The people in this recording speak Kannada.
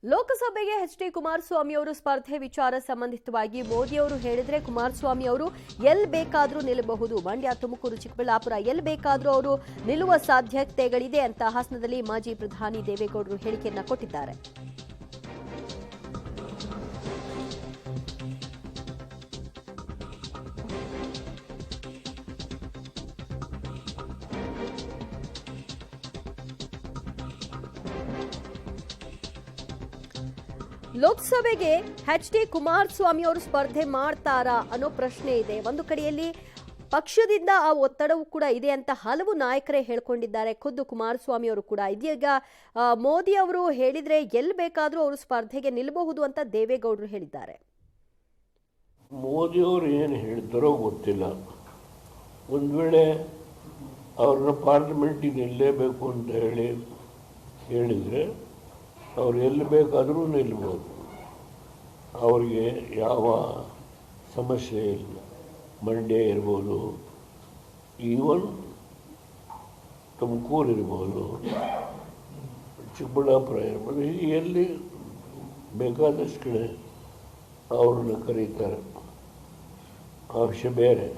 ಲೋಕಸಭೆಗೆ ಎಚ್ ಡಿ ಕುಮಾರಸ್ವಾಮಿ ಅವರು ಸ್ಪರ್ಧೆ ವಿಚಾರ ಸಂಬಂಧಿತವಾಗಿ ಮೋದಿ ಅವರು ಹೇಳಿದ್ರೆ ಕುಮಾರಸ್ವಾಮಿ ಅವರು ಎಲ್ಲಿ ಬೇಕಾದರೂ ನಿಲ್ಲಬಹುದು. ಮಂಡ್ಯ, ತುಮಕೂರು, ಚಿಕ್ಕಬಳ್ಳಾಪುರ ಎಲ್ಲಿ ಬೇಕಾದರೂ ಅವರು ನಿಲ್ಲುವ ಸಾಧ್ಯತೆಗಳಿದೆ ಅಂತ ಹಾಸನದಲ್ಲಿ ಮಾಜಿ ಪ್ರಧಾನಿ ದೇವೇಗೌಡರು ಹೇಳಿಕೆಯನ್ನ ಕೊಟ್ಟಿದ್ದಾರೆ. ಲೋಕಸಭೆಗೆ ಎಚ್ ಡಿ ಕುಮಾರಸ್ವಾಮಿ ಅವರು ಸ್ಪರ್ಧೆ ಮಾಡ್ತಾರಾ ಅನ್ನೋ ಪ್ರಶ್ನೆ ಇದೆ. ಒಂದು ಕಡೆಯಲ್ಲಿ ಪಕ್ಷದಿಂದ ಆ ಒತ್ತಡವೂ ಕೂಡ ಇದೆ ಅಂತ ಹಲವು ನಾಯಕರೇ ಹೇಳ್ಕೊಂಡಿದ್ದಾರೆ. ಖುದ್ದು ಕುಮಾರಸ್ವಾಮಿ ಅವರು ಕೂಡ ಇದೀಗ ಮೋದಿ ಅವರು ಹೇಳಿದ್ರೆ ಎಲ್ಲಿ ಬೇಕಾದರೂ ಅವರು ಸ್ಪರ್ಧೆಗೆ ನಿಲ್ಲಬಹುದು ಅಂತ ದೇವೇಗೌಡರು ಹೇಳಿದ್ದಾರೆ. ಮೋದಿ ಅವರು ಏನು ಹೇಳ್ತಾರೋ ಗೊತ್ತಿಲ್ಲ. ಒಂದು ವೇಳೆ ಅವ್ರನ್ನ ಪಾರ್ಲಿಮೆಂಟಿಗೆ ನಿಲ್ಲಲೇಬೇಕು ಅಂತ ಹೇಳಿದರೆ ಅವ್ರು ಎಲ್ಲಿ ಬೇಕಾದರೂ ನಿಲ್ಬೋದು. ಅವರಿಗೆ ಯಾವ ಸಮಸ್ಯೆ ಇಲ್ಲ. ಮಂಡ್ಯ ಇರ್ಬೋದು, ಈವನ್ ತುಮಕೂರು ಇರ್ಬೋದು, ಚಿಕ್ಕಬಳ್ಳಾಪುರ ಇರ್ಬೋದು, ಎಲ್ಲಿ ಬೇಕಾದಷ್ಟು ಕಡೆ ಅವ್ರನ್ನ ಕರೀತಾರೆ. ಆ ವಿಷಯ ಬೇರೆ.